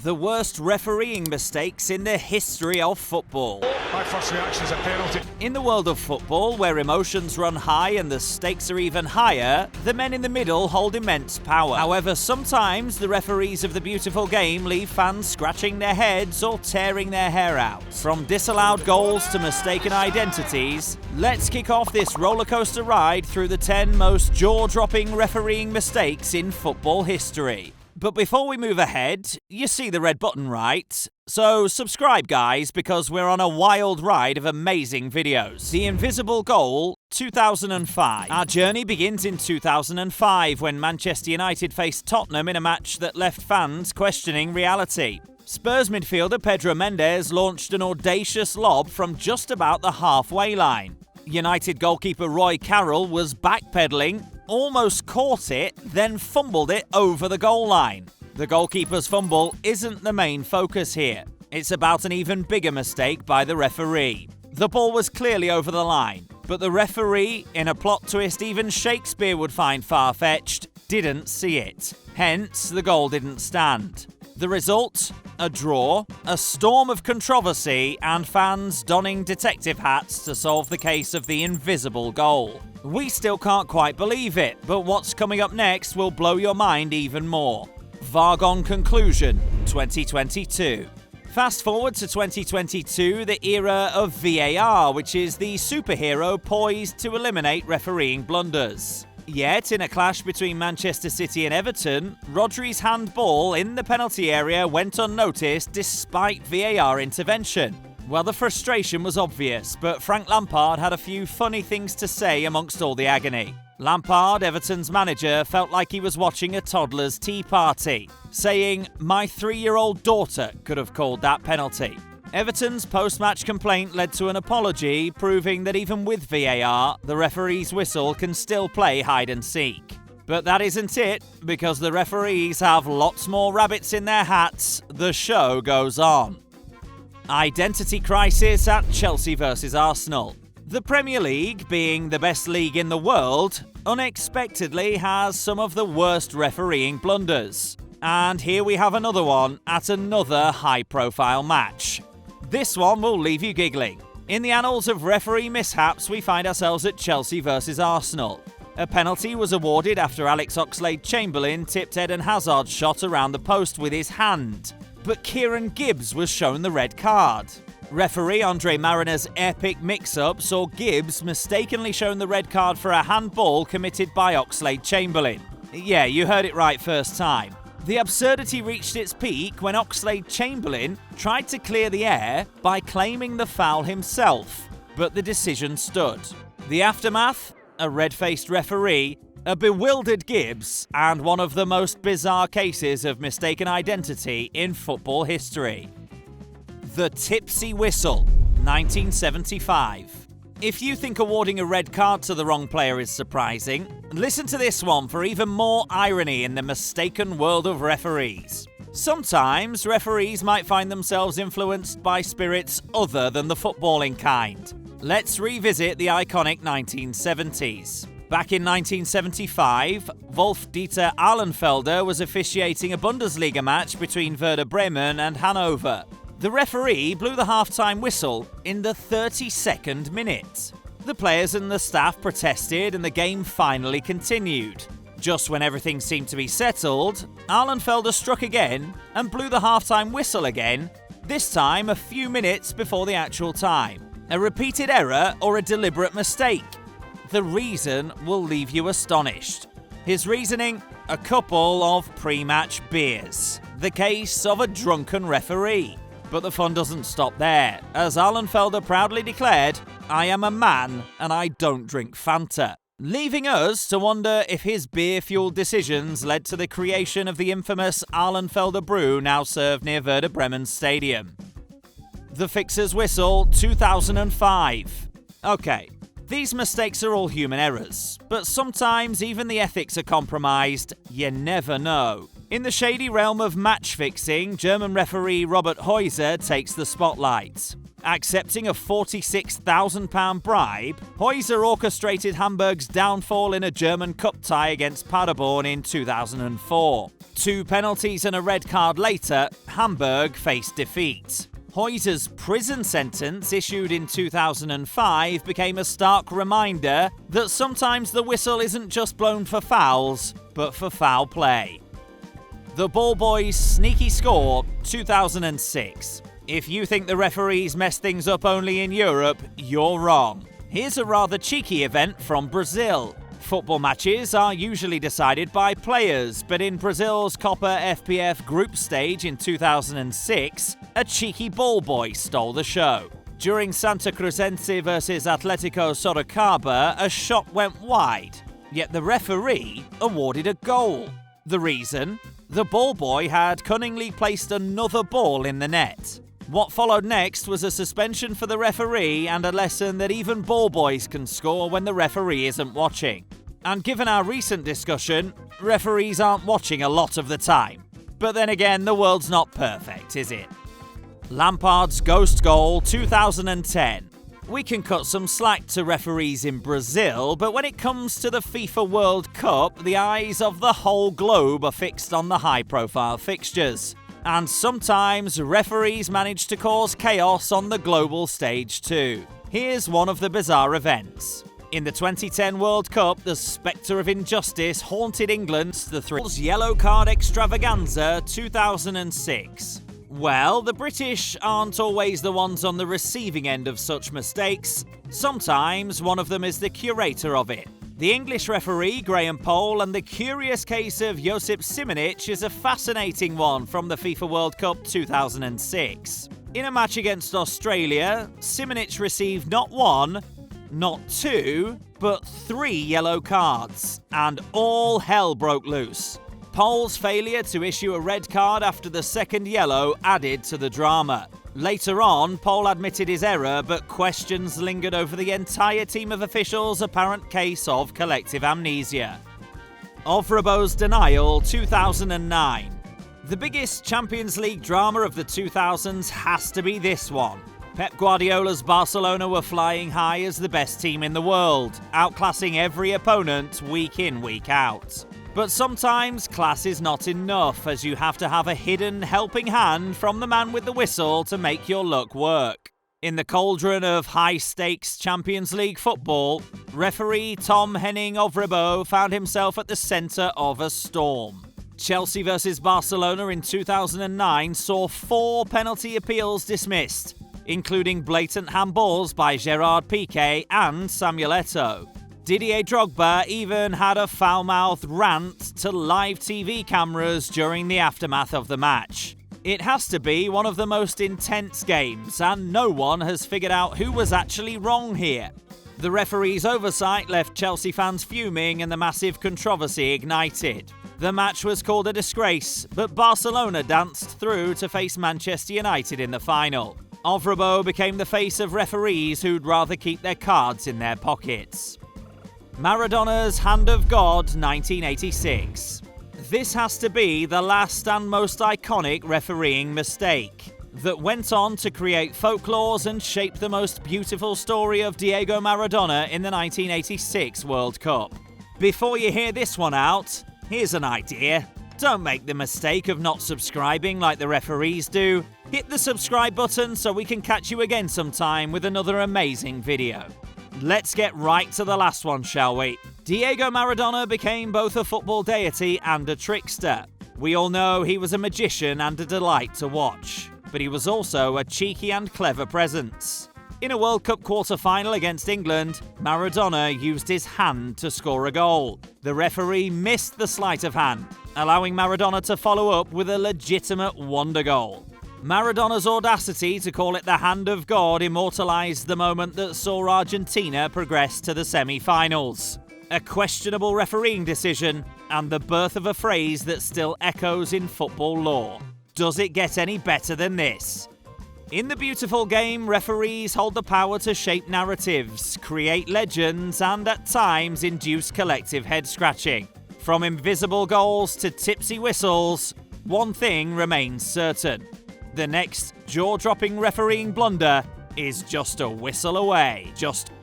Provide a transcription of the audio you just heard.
The worst refereeing mistakes in the history of football. My first reaction is a penalty. In the world of football, where emotions run high and the stakes are even higher, the men in the middle hold immense power. However, sometimes the referees of the beautiful game leave fans scratching their heads or tearing their hair out. From disallowed goals to mistaken identities, let's kick off this rollercoaster ride through the 10 most jaw-dropping refereeing mistakes in football history. But before we move ahead, you see the red button, right? So subscribe, guys, because we're on a wild ride of amazing videos. The Invisible Goal, 2005. Our journey begins in 2005 when Manchester United faced Tottenham in a match that left fans questioning reality. Spurs midfielder Pedro Mendes launched an audacious lob from just about the halfway line. United goalkeeper Roy Carroll was backpedaling, almost caught it, then fumbled it over the goal line. The goalkeeper's fumble isn't the main focus here. It's about an even bigger mistake by the referee. The ball was clearly over the line, but the referee, in a plot twist even Shakespeare would find far-fetched, didn't see it. Hence, the goal didn't stand. The result? A draw, a storm of controversy, and fans donning detective hats to solve the case of the invisible goal. We still can't quite believe it, but what's coming up next will blow your mind even more. VAR gone conclusion, 2022. Fast forward to 2022, the era of VAR, which is the superhero poised to eliminate refereeing blunders. Yet, in a clash between Manchester City and Everton, Rodri's handball in the penalty area went unnoticed despite VAR intervention. Well, the frustration was obvious, but Frank Lampard had a few funny things to say amongst all the agony. Lampard, Everton's manager, felt like he was watching a toddler's tea party, saying, "My 3-year-old daughter could have called that penalty." Everton's post-match complaint led to an apology, proving that even with VAR, the referee's whistle can still play hide and seek. But that isn't it, because the referees have lots more rabbits in their hats. The show goes on. Identity crisis at Chelsea versus Arsenal. The Premier League, being the best league in the world, unexpectedly has some of the worst refereeing blunders. And here we have another one at another high-profile match. This one will leave you giggling. In the annals of referee mishaps, we find ourselves at Chelsea versus Arsenal. A penalty was awarded after Alex Oxlade-Chamberlain tipped Eden Hazard's shot around the post with his hand. But Kieran Gibbs was shown the red card. Referee Andre Mariner's epic mix-up saw Gibbs mistakenly shown the red card for a handball committed by Oxlade-Chamberlain. Yeah, you heard it right first time. The absurdity reached its peak when Oxlade-Chamberlain tried to clear the air by claiming the foul himself, but the decision stood. The aftermath? A red-faced referee, a bewildered Gibbs, and one of the most bizarre cases of mistaken identity in football history. The tipsy whistle, 1975. If you think awarding a red card to the wrong player is surprising, listen to this one for even more irony in the mistaken world of referees. Sometimes referees might find themselves influenced by spirits other than the footballing kind. Let's revisit the iconic 1970s. Back in 1975, Wolf-Dieter Ahlenfelder was officiating a Bundesliga match between Werder Bremen and Hannover. The referee blew the half-time whistle in the 32nd minute. The players and the staff protested and the game finally continued. Just when everything seemed to be settled, Ahlenfelder struck again and blew the half-time whistle again, this time a few minutes before the actual time. A repeated error or a deliberate mistake? The reason will leave you astonished. His reasoning? A couple of pre-match beers. The case of a drunken referee. But the fun doesn't stop there, as Ahlenfelder proudly declared, "I am a man and I don't drink Fanta," leaving us to wonder if his beer-fueled decisions led to the creation of the infamous Ahlenfelder brew now served near Werder Bremen Stadium. The fixer's whistle, 2005. Okay, these mistakes are all human errors, but sometimes even the ethics are compromised. You never know. In the shady realm of match fixing, German referee Robert Heuser takes the spotlight. Accepting a £46,000 bribe, Heuser orchestrated Hamburg's downfall in a German cup tie against Paderborn in 2004. 2 penalties and a red card later, Hamburg faced defeat. Heuser's prison sentence, issued in 2005, became a stark reminder that sometimes the whistle isn't just blown for fouls, but for foul play. The Ball Boys' sneaky score, 2006. If you think the referees mess things up only in Europe, you're wrong. Here's a rather cheeky event from Brazil. Football matches are usually decided by players, but in Brazil's Copa FPF group stage in 2006, a cheeky ball boy stole the show. During Santa Cruzense versus Atletico Sorocaba, a shot went wide, yet the referee awarded a goal. The reason? The ball boy had cunningly placed another ball in the net. What followed next was a suspension for the referee and a lesson that even ball boys can score when the referee isn't watching. And given our recent discussion, referees aren't watching a lot of the time. But then again, the world's not perfect, is it? Lampard's ghost goal, 2010. We can cut some slack to referees in Brazil, but when it comes to the FIFA World Cup, the eyes of the whole globe are fixed on the high-profile fixtures. And sometimes referees manage to cause chaos on the global stage too. Here's one of the bizarre events. In the 2010 World Cup, the spectre of injustice haunted England. The Thrills Yellow Card Extravaganza 2006. Well, the British aren't always the ones on the receiving end of such mistakes. Sometimes one of them is the curator of it. The English referee, Graham Poll, and the curious case of Josip Simonic is a fascinating one from the FIFA World Cup 2006. In a match against Australia, Simonic received not 1, not 2, but 3 yellow cards, and all hell broke loose. Poll's failure to issue a red card after the second yellow added to the drama. Later on, Poll admitted his error, but questions lingered over the entire team of officials' apparent case of collective amnesia. Ovrebo's denial, 2009. The biggest Champions League drama of the 2000s has to be this one. Pep Guardiola's Barcelona were flying high as the best team in the world, outclassing every opponent week in, week out. But sometimes class is not enough, as you have to have a hidden helping hand from the man with the whistle to make your luck work. In the cauldron of high-stakes Champions League football, referee Tom Henning Ovrebo found himself at the centre of a storm. Chelsea vs Barcelona in 2009 saw 4 penalty appeals dismissed, including blatant handballs by Gerard Piqué and Samuel Eto'o. Didier Drogba even had a foul-mouthed rant to live TV cameras during the aftermath of the match. It has to be one of the most intense games, and no one has figured out who was actually wrong here. The referee's oversight left Chelsea fans fuming and the massive controversy ignited. The match was called a disgrace, but Barcelona danced through to face Manchester United in the final. Ovrebo became the face of referees who'd rather keep their cards in their pockets. Maradona's Hand of God 1986. This has to be the last and most iconic refereeing mistake that went on to create folklores and shape the most beautiful story of Diego Maradona in the 1986 World Cup. Before you hear this one out, here's an idea. Don't make the mistake of not subscribing like the referees do. Hit the subscribe button so we can catch you again sometime with another amazing video. Let's get right to the last one, shall we? Diego Maradona became both a football deity and a trickster. We all know he was a magician and a delight to watch, but he was also a cheeky and clever presence. In a World Cup quarter-final against England, Maradona used his hand to score a goal. The referee missed the sleight of hand, allowing Maradona to follow up with a legitimate wonder goal. Maradona's audacity to call it the Hand of God immortalised the moment that saw Argentina progress to the semi-finals. A questionable refereeing decision, and the birth of a phrase that still echoes in football lore. Does it get any better than this? In the beautiful game, referees hold the power to shape narratives, create legends, and at times induce collective head-scratching. From invisible goals to tipsy whistles, one thing remains certain. The next jaw-dropping refereeing blunder is just a whistle away. Just